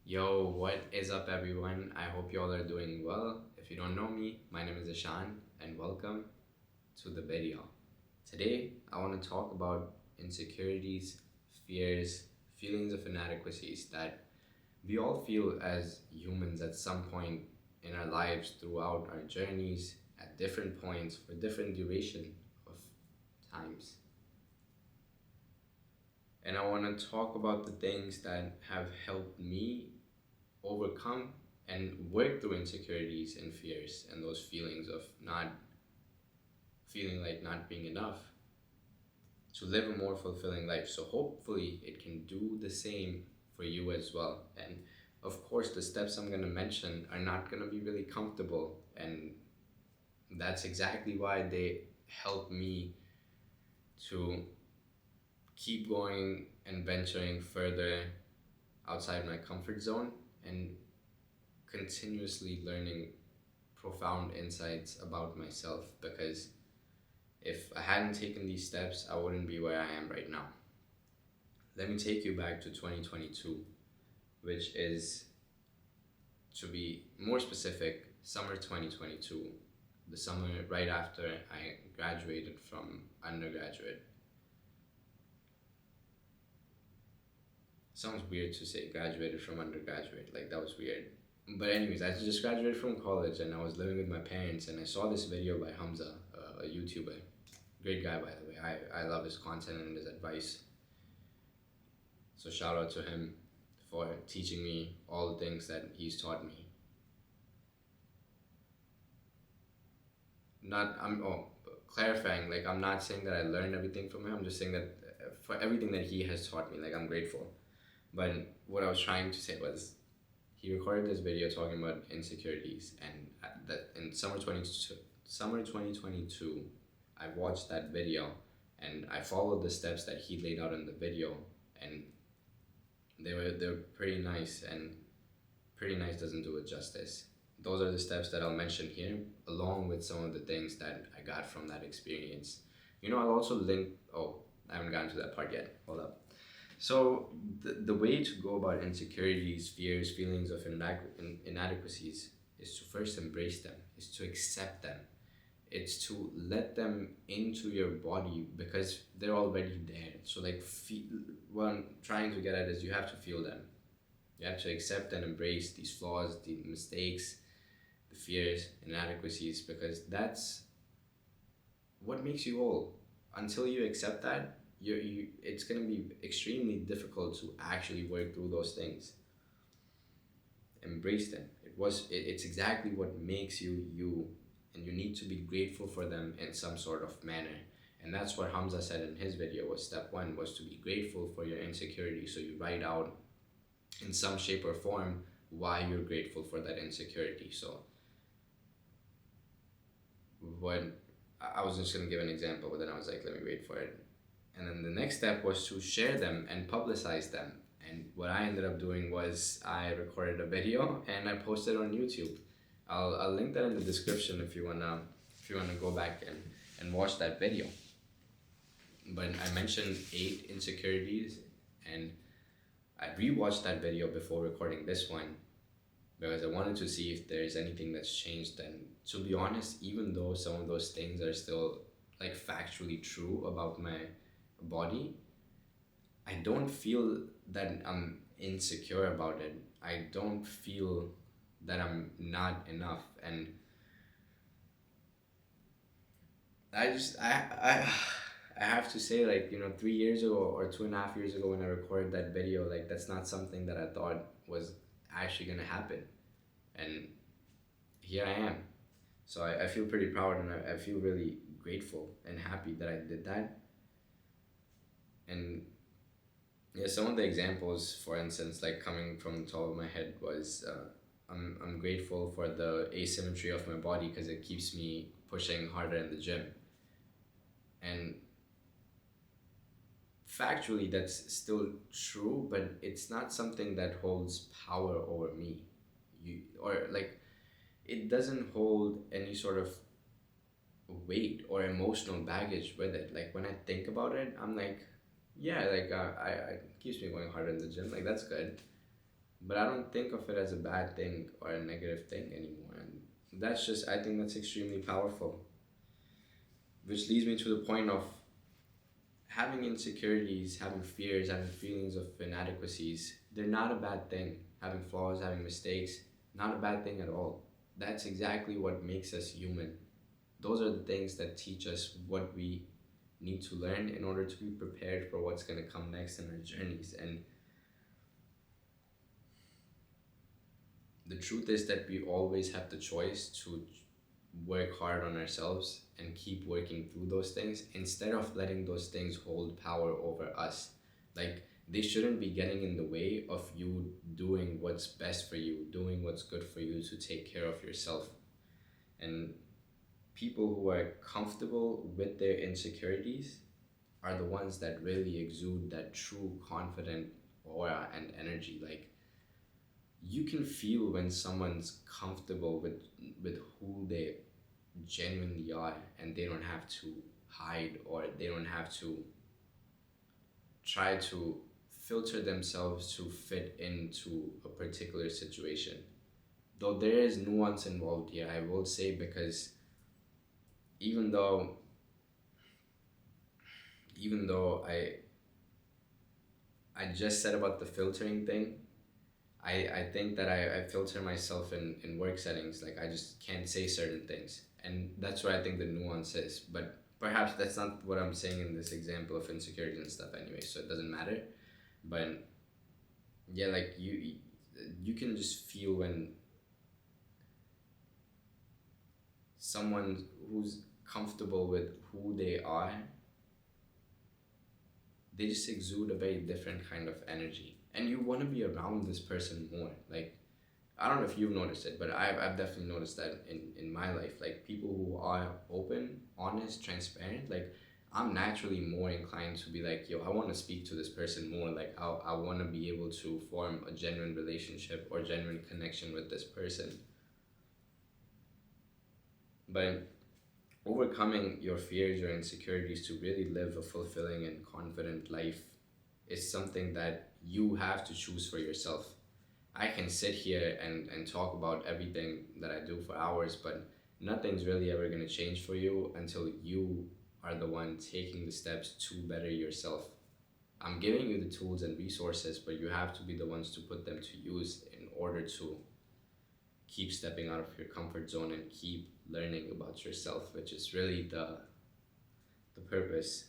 Yo, what is up, everyone? I hope you all are doing well. If you don't know me, my name is Ishaan, and welcome to the video. Today, I want to talk about insecurities, fears, feelings of inadequacies that we all feel as humans at some point in our lives throughout our journeys, at different points, for different duration of times. And I want to talk about the things that have helped me overcome and work through insecurities and fears and those feelings of not feeling like not being enough to live a more fulfilling life. So hopefully it can do the same for you as well. And of course, the steps I'm going to mention are not going to be really comfortable, and that's exactly why they help me to keep going and venturing further outside my comfort zone and continuously learning profound insights about myself, because if I hadn't taken these steps, I wouldn't be where I am right now. Let me take you back to 2022, which is, to be more specific, summer 2022, the summer right after I graduated from undergraduate. Sounds weird to say graduated from undergraduate, like that was weird. But anyways, I just graduated from college and I was living with my parents, and I saw this video by Hamza, a YouTuber. Great guy, by the way. I love his content and his advice. So shout out to him for teaching me all the things that he's taught me. Not I'm clarifying, like I'm not saying that I learned everything from him. I'm just saying that for everything that he has taught me, like I'm grateful. But what I was trying to say was, he recorded this video talking about insecurities, and that in summer 2022, I watched that video and I followed the steps that he laid out in the video, and they're pretty nice, and pretty nice doesn't do it justice. Those are the steps that I'll mention here, along with some of the things that I got from that experience. I'll also link. Oh, I haven't gotten to that part yet. Hold up. So the way to go about insecurities, fears, feelings of inadequacies is to first embrace them, is to accept them. It's to let them into your body because they're already there. So what I'm trying to get at is you have to feel them. You have to accept and embrace these flaws, the mistakes, the fears, inadequacies, because that's what makes you whole. Until you accept that, it's going to be extremely difficult to actually work through those things. Embrace them. It's exactly what makes you you, and you need to be grateful for them in some sort of manner. And that's what Hamza said in his video. Was step one was to be grateful for your insecurity. So you write out in some shape or form why you're grateful for that insecurity. So when I was just gonna give an example, but then I was like, let me wait for it. And then the next step was to share them and publicize them. And what I ended up doing was I recorded a video and I posted it on YouTube. I'll link that in the description if you wanna go back and watch that video. But I mentioned 8 insecurities, and I rewatched that video before recording this one because I wanted to see if there's anything that's changed. And to be honest, even though some of those things are still like factually true about my body, I don't feel that I'm insecure about it. I don't feel that I'm not enough. And I have to say, like, 3 years ago or 2.5 years ago when I recorded that video, like, that's not something that I thought was actually gonna happen. And here I am. So I feel pretty proud, and I feel really grateful and happy that I did that. And yeah, some of the examples, for instance, like coming from the top of my head, was I'm grateful for the asymmetry of my body because it keeps me pushing harder in the gym. And factually, that's still true, but it's not something that holds power over me. It doesn't hold any sort of weight or emotional baggage with it. Like when I think about it, I'm like, yeah, like it keeps me going harder in the gym. Like that's good. but I don't think of it as a bad thing or a negative thing anymore. And that's just, I think that's extremely powerful. Which leads me to the point of having insecurities, having fears, having feelings of inadequacies. They're not a bad thing. Having flaws, having mistakes, not a bad thing at all. That's exactly what makes us human. Those are the things that teach us what we need to learn in order to be prepared for what's going to come next in our journeys. And the truth is that we always have the choice to work hard on ourselves and keep working through those things instead of letting those things hold power over us. Like, they shouldn't be getting in the way of you doing what's best for you, doing what's good for you to take care of yourself. And people who are comfortable with their insecurities are the ones that really exude that true confident aura and energy. Like, you can feel when someone's comfortable with who they genuinely are, and they don't have to hide, or they don't have to try to filter themselves to fit into a particular situation. Though there is nuance involved here, I will say, because even though even though I just said about the filtering thing, I think that I filter myself in work settings. Like, I just can't say certain things. And that's where I think the nuance is. But perhaps that's not what I'm saying in this example of insecurity and stuff anyway, so it doesn't matter. But yeah, like, you can just feel when someone who's comfortable with who they are, they just exude a very different kind of energy. And you want to be around this person more. Like, I don't know if you've noticed it, but I've definitely noticed that in my life. Like, people who are open, honest, transparent, like, I'm naturally more inclined to be like, yo, I want to speak to this person more. Like, I want to be able to form a genuine relationship or genuine connection with this person. But overcoming your fears, your insecurities to really live a fulfilling and confident life is something that you have to choose for yourself. I can sit here and talk about everything that I do for hours, but nothing's really ever going to change for you until you are the one taking the steps to better yourself. I'm giving you the tools and resources, but you have to be the ones to put them to use in order to keep stepping out of your comfort zone and keep learning about yourself, which is really the purpose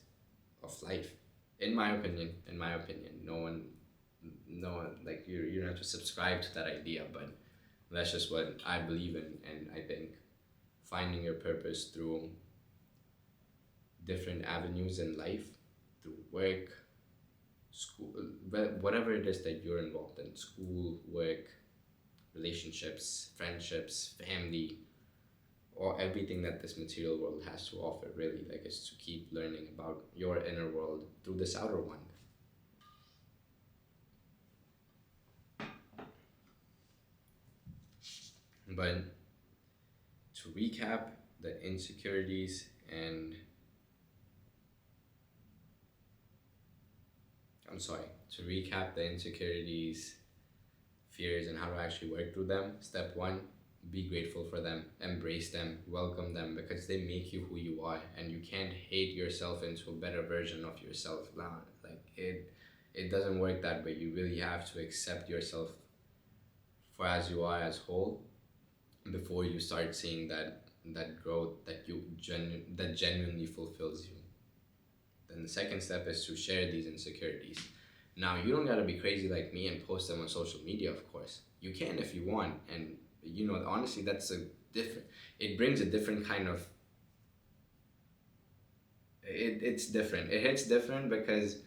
of life. In my opinion, no one, like, you don't have to subscribe to that idea, but that's just what I believe in. And I think finding your purpose through different avenues in life, through work, school, whatever it is that you're involved in, school, work, relationships, friendships, family, or everything that this material world has to offer, really, like, is to keep learning about your inner world through this outer one. But to recap, the insecurities and I'm sorry, to recap the insecurities, fears, and how to actually work through them. Step one, be grateful for them, embrace them, welcome them, because they make you who you are, and you can't hate yourself into a better version of yourself. Now, like, it doesn't work that way. You really have to accept yourself for as you are as whole before you start seeing that growth that that genuinely fulfills you. Then the second step is to share these insecurities. Now, you don't gotta be crazy like me and post them on social media, of course. You can if you want, and honestly, that's a different. It brings a different kind of. It's different. It hits different because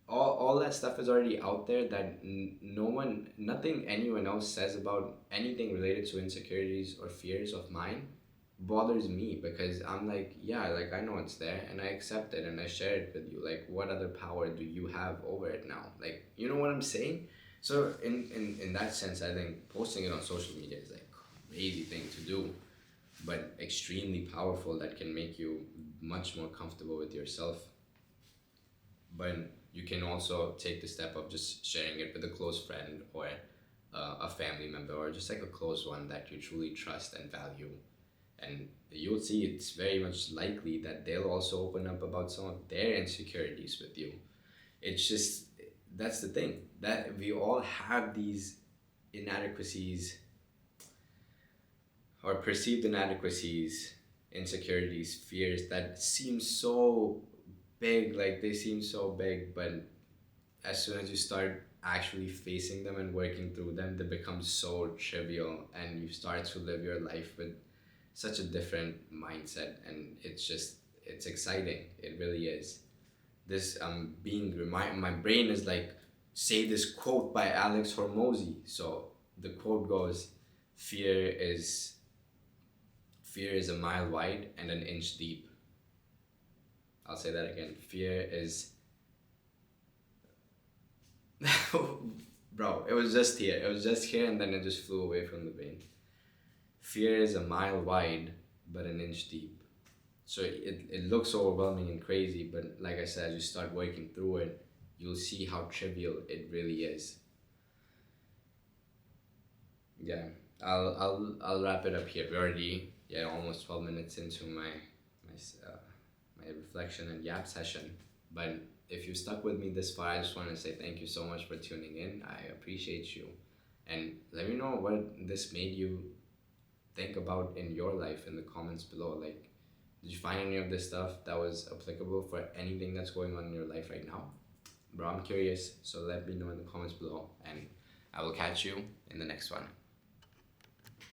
all that stuff is already out there that no one, nothing anyone else says about anything related to insecurities or fears of mine bothers me, because I'm like, yeah, like, I know it's there and I accept it and I share it with you. Like, what other power do you have over it now? Like, you know what I'm saying? So in that sense, I think posting it on social media is like a crazy thing to do, but extremely powerful, that can make you much more comfortable with yourself. But you can also take the step of just sharing it with a close friend or a family member or just like a close one that you truly trust and value. And you'll see it's very much likely that they'll also open up about some of their insecurities with you. It's just, that's the thing, that we all have these inadequacies or perceived inadequacies, insecurities, fears that seem so big, like they seem so big, but as soon as you start actually facing them and working through them, they become so trivial and you start to live your life with such a different mindset. And it's just, it's exciting. It really is. This being remind, my brain is like, say this quote by Alex Hormozy. So the quote goes, fear is fear is a mile wide and an inch deep. I'll say that again. Fear is bro, it was just here. It was just here and then it just flew away from the brain. Fear is a mile wide but an inch deep. So it looks overwhelming and crazy, but like I said, as you start working through it, you'll see how trivial it really is. Yeah, I'll wrap it up here. We're already, yeah, almost 12 minutes into uh, my reflection and yap session. But if you stuck with me this far, I just want to say thank you so much for tuning in. I appreciate you, and let me know what this made you think about in your life in the comments below. Like, did you find any of this stuff that was applicable for anything that's going on in your life right now? Bro, I'm curious, so let me know in the comments below, and I will catch you in the next one.